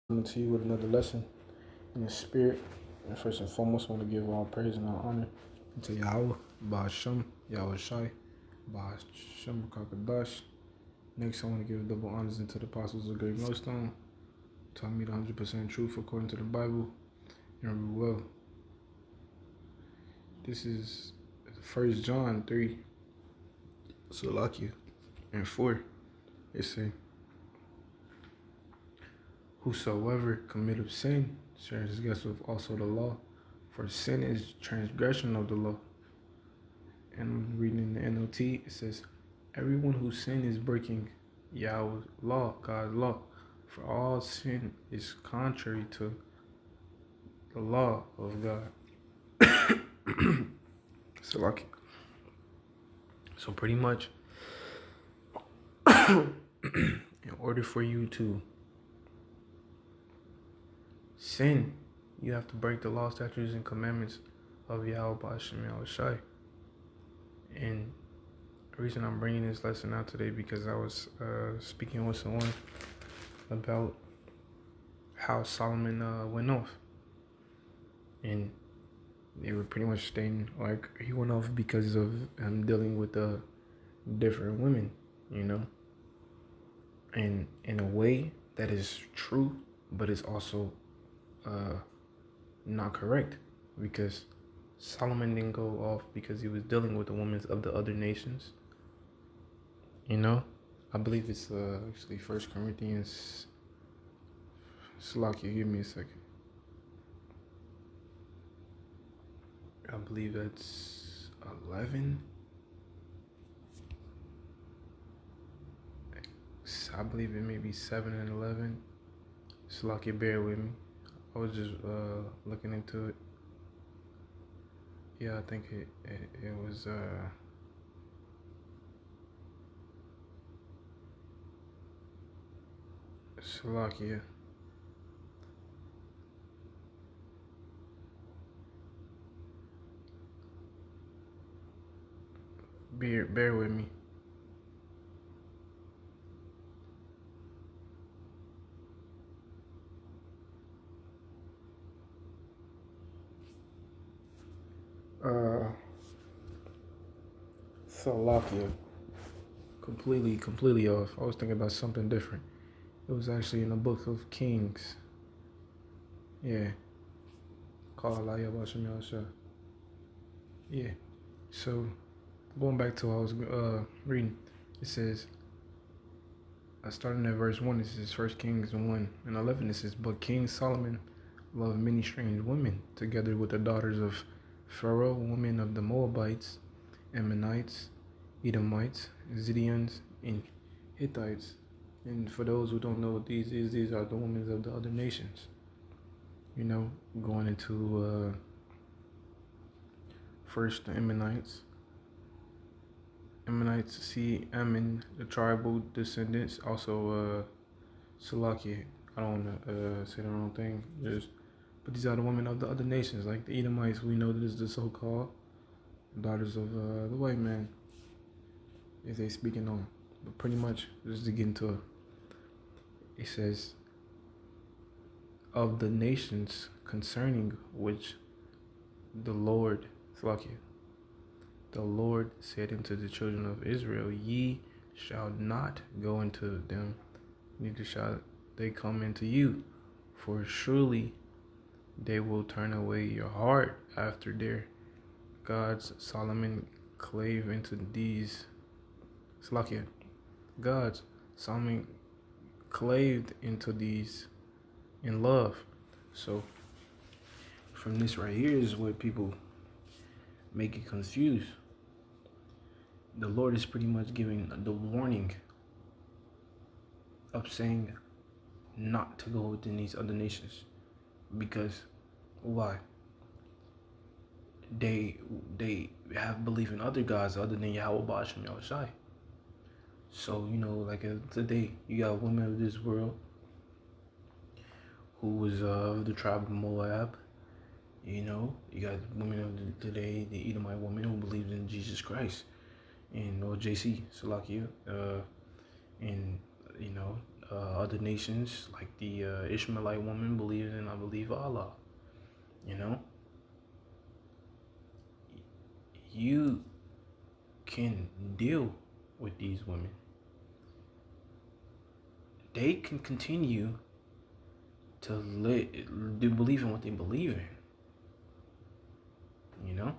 Coming to you with another lesson in the spirit. And first and foremost, I want to give all praise and all honor to Yahweh, Ba'ashem, Yahweh Shai, Ba'ashem Kakadash. Next, I want to give double honors into the apostles of Great Millstone, taught me the 100% truth according to the Bible, and remember well. This is 1 John 3, Salakia, and 4. It says, whosoever committeth sin transgresseth also the law, for sin is transgression of the law. And I'm reading in the NLT, it says, everyone who sin is breaking Yahweh's law, God's law, for all sin is contrary to the law of God. So pretty much, in order for you to sin, you have to break the law, statutes, and commandments of Yahweh Ba'ashem Yahweh Shai. And the reason I'm bringing this lesson out today because I was speaking with someone about how Solomon went off. And they were pretty much stating like he went off because of him dealing with different women, you know. And in a way that is true, but it's also not correct, because Solomon didn't go off because he was dealing with the women of the other nations. You know, I believe it's actually 1 Corinthians. Salakia, give me a second. I believe that's 11. I believe it may be 7 and 11. Salakia, bear with me. I was just looking into it. Yeah, I think it was Salakia. Bear with me. Salakia. Completely off. I was thinking about something different. It was actually in the book of Kings. Yeah. Yeah. So, going back to what I was reading, it says, I started at verse 1, it says 1 Kings 1 and 11, it says, but King Solomon loved many strange women, together with the daughters of Pharaoh, women of the Moabites, Ammonites, Edomites, Zidonians, and Hittites. And for those who don't know what these are the women of the other nations. You know, going into first the Ammonites. Ammonites see Ammon, the tribal descendants. Also, Salakia. I don't want to say the wrong thing. But these are the women of the other nations, like the Edomites. We know that is the so-called daughters of the white man, if they speaking on. But pretty much, just to get into it, it says, of the nations concerning which the Lord, Salakia, the Lord said unto the children of Israel, ye shall not go into them, neither shall they come into you, for surely they will turn away your heart after their gods. Solomon clave into these, Salakia, gods. Solomon claved into these in love. So from this right here is what people make it confused. The Lord is pretty much giving the warning of saying not to go within these other nations. Because why? They have belief in other gods other than Yahweh Ba'ashem Yahweh Shai. So, you know, like today, you got women of this world who was of the tribe of Moab. You know, you got women of today, the Edomite woman who believes in Jesus Christ. And, or JC, Salakia. And, you know, other nations, like the Ishmaelite woman believes in, I believe, Allah. You know, you can deal with these women. They can continue to believe in what they believe in. You know,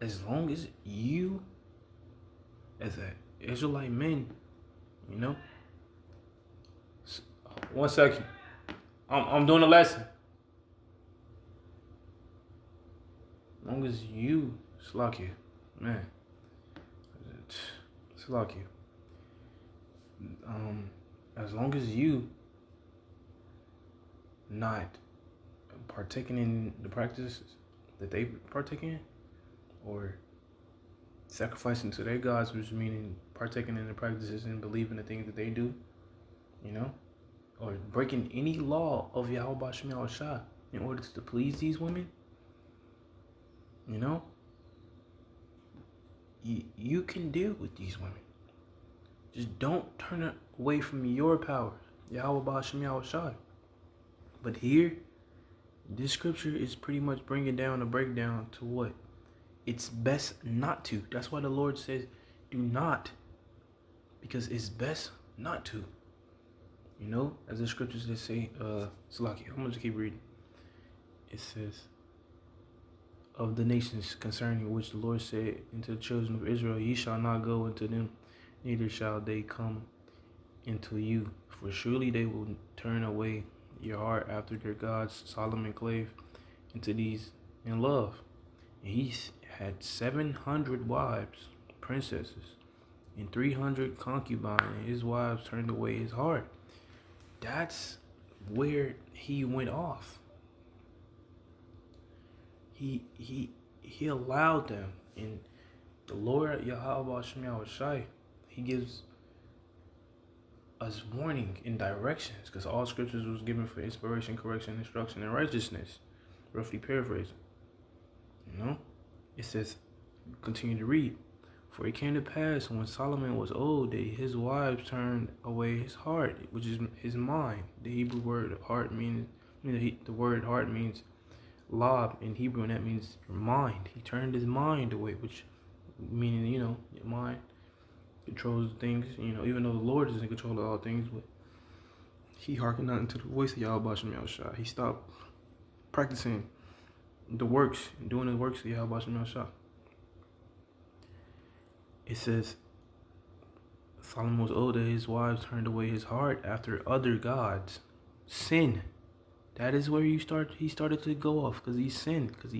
as long as you, as an Israelite men, you know. One second, I'm doing a lesson. As long as you, Slakia, man, Slakia. As long as you not partaking in the practices that they partake in, or sacrificing to their gods, which meaning partaking in the practices and believing the things that they do, you know, or breaking any law of Yahweh Bashim Yahushua in order to please these women, you know, you can deal with these women. Just don't turn away from your power, Yahweh Bashim Yahushua. But here, this scripture is pretty much bringing down a breakdown to what? It's best not to. That's why the Lord says, do not. Because it's best not to. You know, as the scriptures that say, Salaki, I'm going to keep reading. It says, of the nations concerning which the Lord said unto the children of Israel, ye shall not go into them, neither shall they come into you. For surely they will turn away your heart after their gods. Solomon clave into these in love. And he had 700 wives, princesses, and 300 concubines, and his wives turned away his heart. That's where he went off. He allowed them, and the Lord Yahweh Shai, he gives us warning and directions, because all scriptures was given for inspiration, correction, instruction, and righteousness. Roughly paraphrasing. You know? It says, continue to read. For it came to pass when Solomon was old that his wives turned away his heart, which is his mind. The Hebrew word heart means, the word heart means lab in Hebrew, and that means your mind. He turned his mind away, which meaning, you know, your mind controls things, you know, even though the Lord is in control of all things, but he hearkened not unto the voice of Yahweh Bashim Yahushua. He stopped practicing the works, doing the works of Yahweh Bashim Yahushua. It says, Solomon was older, his wives turned away his heart after other gods. Sin. That is where he started to go off, because he sinned. Because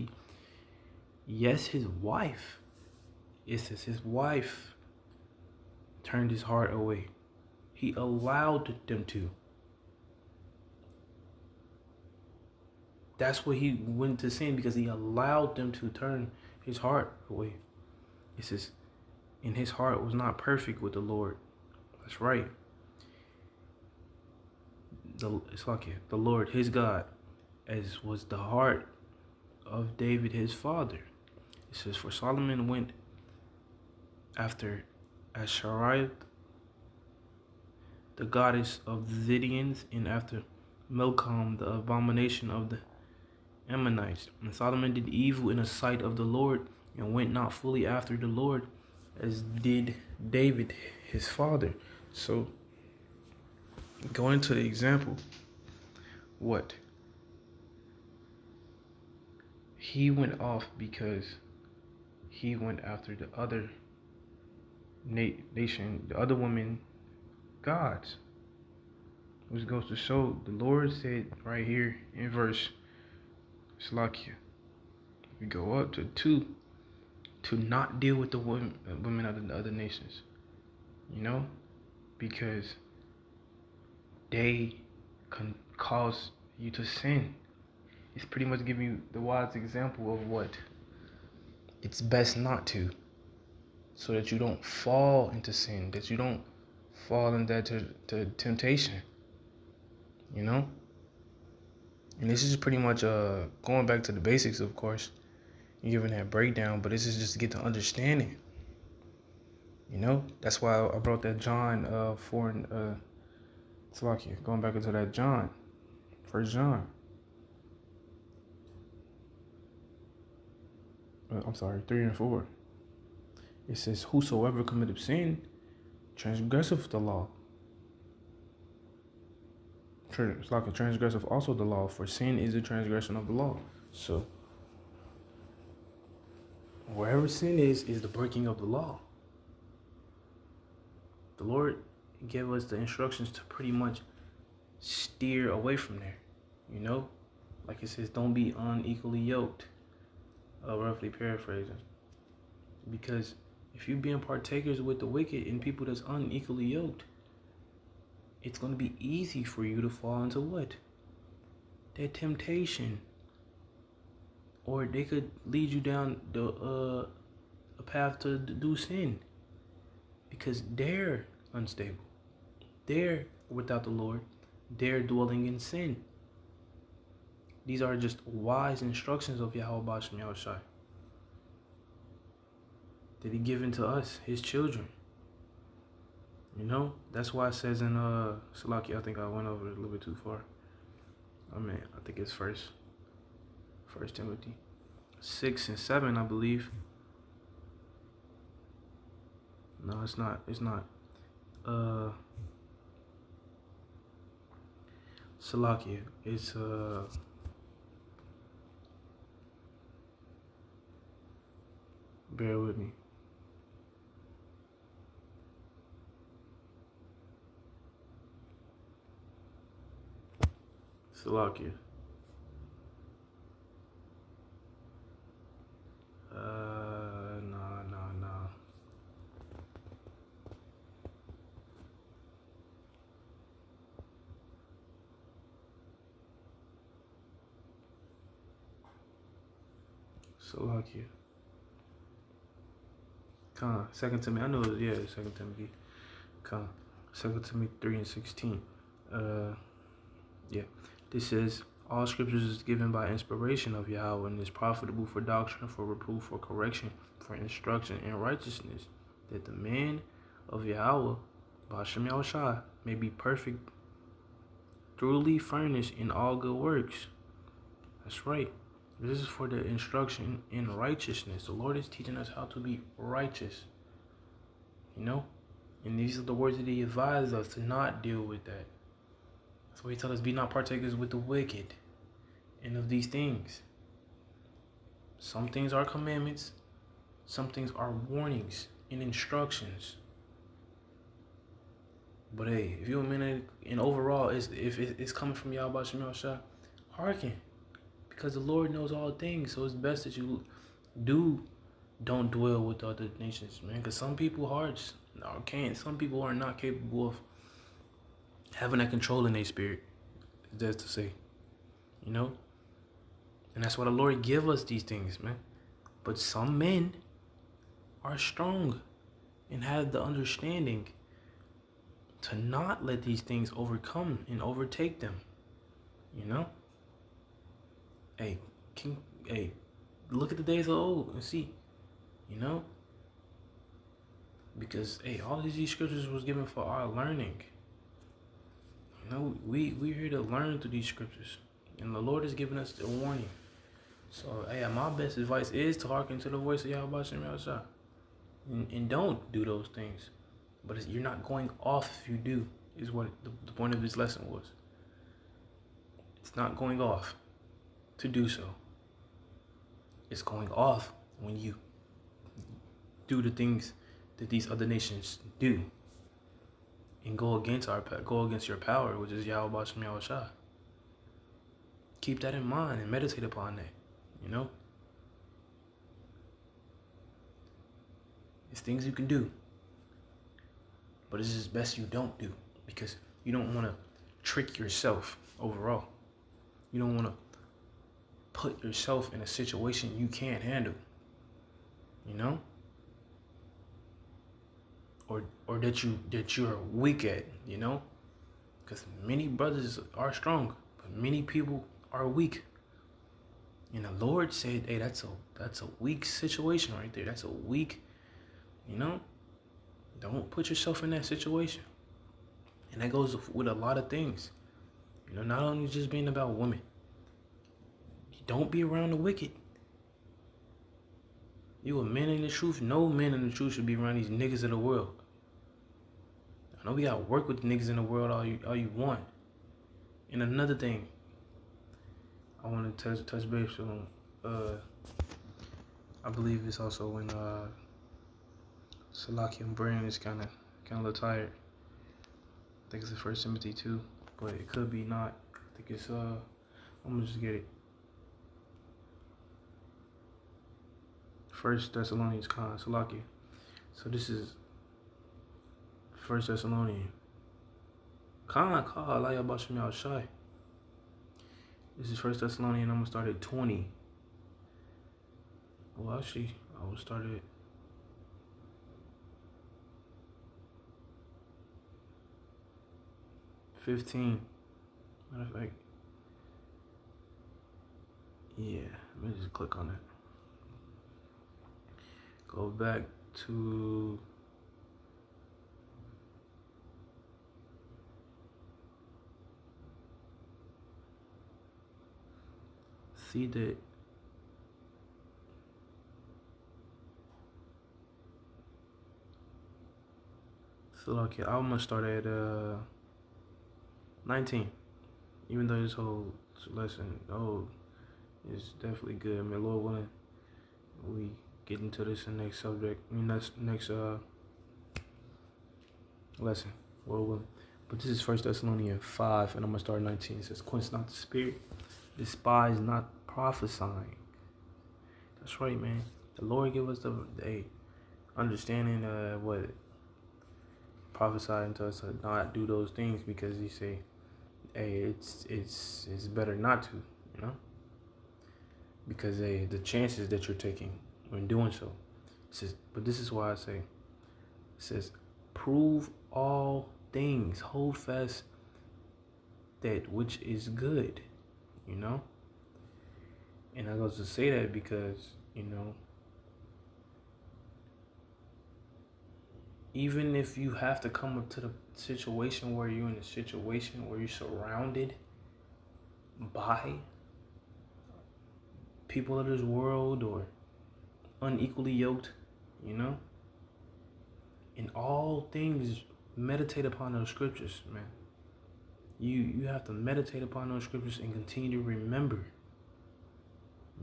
his wife. It says his wife turned his heart away. He allowed them to. That's where he went to sin, because he allowed them to turn his heart away. It says, and his heart was not perfect with the Lord. That's right. It's like it. The Lord, his God, as was the heart of David, his father. It says, for Solomon went after Asherah, the goddess of the Zidonians, and after Milcom, the abomination of the Ammonites. And Solomon did evil in the sight of the Lord, and went not fully after the Lord, as did David, his father. So, going to the example, what? He went off because he went after the other nation, the other women, gods. Which goes to show, the Lord said right here in verse Slakia, we go up to 2, to not deal with the women of the other nations, you know, because they can cause you to sin. It's pretty much giving you the wise example of what it's best not to, so that you don't fall into sin, that you don't fall into temptation, you know. And this is pretty much going back to the basics, of course, giving that breakdown, but this is just to get the understanding, You know, that's why I brought that John 4 and Slovakia, going back into that John, First John. I'm sorry, 3 and 4. It says, "Whosoever committeth sin, transgresseth the law." It's like a transgresseth also the law, for sin is a transgression of the law. So, wherever sin is the breaking of the law. The Lord gave us the instructions to pretty much steer away from there. You know, like it says, don't be unequally yoked. Roughly paraphrasing. Because if you're being partakers with the wicked and people that's unequally yoked, it's going to be easy for you to fall into what? That temptation. Or they could lead you down a path to do sin. Because they're unstable. They're without the Lord. They're dwelling in sin. These are just wise instructions of Yahweh Bashem Yahushai that He given to us, His children. You know, that's why it says in Salaki, I think I went over it a little bit too far. I think it's First Timothy 6 and 7, I believe. No, it's not. It's not. Salakia. It's bear with me. Salakia. No. Salakia. Con. 2 Timothy. I know it, yeah, 2 Timothy. Con. 2 Timothy 3 and 16. Yeah. This says, all scriptures is given by inspiration of Yahweh and is profitable for doctrine, for reproof, for correction, for instruction in righteousness, that the man of Yahweh, Bashem Yahushai, may be perfect, thoroughly furnished in all good works. That's right. This is for the instruction in righteousness. The Lord is teaching us how to be righteous. You know? And these are the words that He advised us to not deal with that. That's why He tells us, be not partakers with the wicked and of these things. Some things are commandments. Some things are warnings and instructions. But hey, if you're a minute, and overall, if it's coming from Yahweh Bashem Yahushai, hearken. Because the Lord knows all things. So it's best that you don't dwell with other nations, man. Because some people's hearts can't. Some people are not capable of having that control in their spirit. That's to say, you know. And that's why the Lord give us these things, man. But some men are strong and have the understanding to not let these things overcome and overtake them. You know. Hey, look at the days of old and see, you know? Because, hey, all these scriptures was given for our learning. You know, we're here to learn through these scriptures. And the Lord has given us a warning. So, hey, my best advice is to hearken to the voice of Yahweh Bashem Yahushai. And don't do those things. But you're not going off if you do, is what the point of this lesson was. It's not going off to do so. It's going off when you do the things that these other nations do and go against your power, which is Yahweh Bashem Yahushai. Keep that in mind and meditate upon that. You know, it's things you can do, but it's just best you don't do, because you don't want to trick yourself overall. You don't want to put yourself in a situation you can't handle, you know, or that you're weak at, you know, because many brothers are strong, but many people are weak. And the Lord said, hey, that's a weak situation right there. That's a weak, you know. Don't put yourself in that situation. And that goes with a lot of things. You know, not only just being about women. Don't be around the wicked. You a man in the truth. No man in the truth should be around these niggas of the world. I know we gotta work with the niggas in the world all you want. And another thing, I want to touch base on. I believe it's also when Salaki and Brand is kind of a little tired. I think it's the 1 Timothy 2, but it could be not. I think it's I'm gonna just get it. 1 Thessalonians Salaki. So this is 1 Thessalonians. This is 1 Thessalonians, I'm gonna start at 20. Well, actually, I will start at 15. Matter of fact, yeah, let me just click on it. Go back to see that so okay, I'm gonna start at 19. Even though this whole lesson is definitely good. I mean, Lord willing, we get into this in the next subject. Next lesson, Lord willing. But this is 1 Thessalonians 5, and I'm gonna start 19. It says, "Quench not the spirit, despise not prophesying." That's right, man. The Lord give us the understanding what prophesying to us to not do those things, because He say, hey, it's better not to, you know, because the chances that you're taking when doing so. It says, but this is why I say, it says, prove all things, hold fast that which is good, you know. And I go to say that because, you know, even if you have to come up to the situation where you're in a situation where you're surrounded by people of this world or unequally yoked, you know, in all things, meditate upon those scriptures, man. You have to meditate upon those scriptures and continue to remember,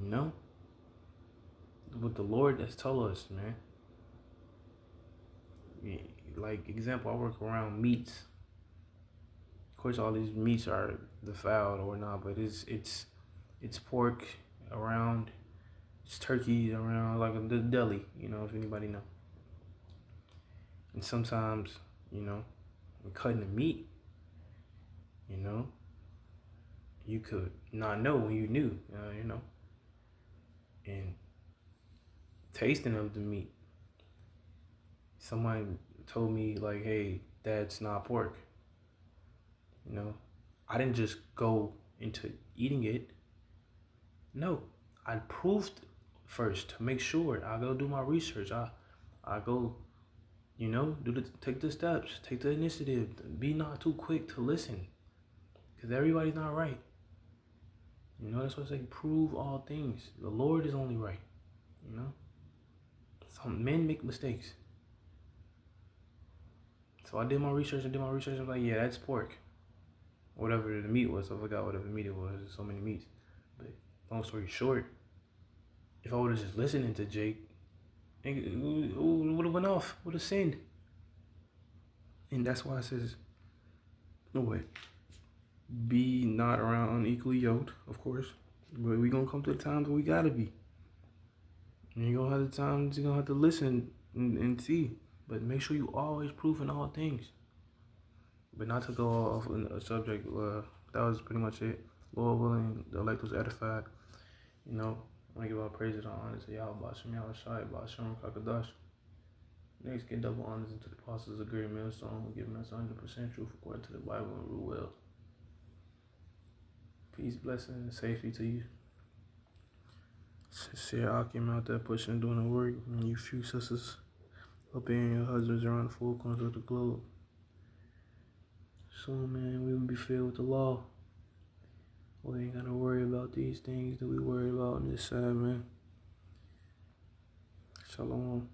you know, what the Lord has told us, man. Like, example, I work around meats. Of course, all these meats are defiled or not, but it's pork around, it's turkey around, like the deli, you know, if anybody know. And sometimes, you know, when cutting the meat, you know, you could not know when you knew, you know, and tasting of the meat. Somebody told me, like, hey, that's not pork. You know, I didn't just go into eating it. No, I proved first to make sure. I go do my research. I go, you know, take the steps, take the initiative. Be not too quick to listen, because everybody's not right. You know, that's why I say prove all things. The Lord is only right. You know, some men make mistakes. So I did my research. I'm like, yeah, that's pork. Whatever the meat was, I forgot whatever meat it was. There's so many meats. But long story short, if I would have just listened to Jake, it would have went off, would have sinned. And that's why it says, no way. Be not around unequally yoked, of course. But we gonna come to the times where we gotta be. And you're gonna have the times you're gonna have to listen and see. But make sure you always prove in all things. But not to go off on a subject, that was pretty much it. Lord willing, the elect was edified. You know, I want to give all praise and honor to Yahweh, Shem Yahushai, Shem Kakadash. Next, get double honors into the apostles of Great Millstone, who giving us 100% truth according to the Bible and rule well. Peace, blessing, and safety to you. Sincere Akim out there pushing and doing the work. And you few sisters obeying your husbands around the four corners of the globe. Soon, man, we will be filled with the law. We ain't gotta worry about these things that we worry about in this side, man. Shalom.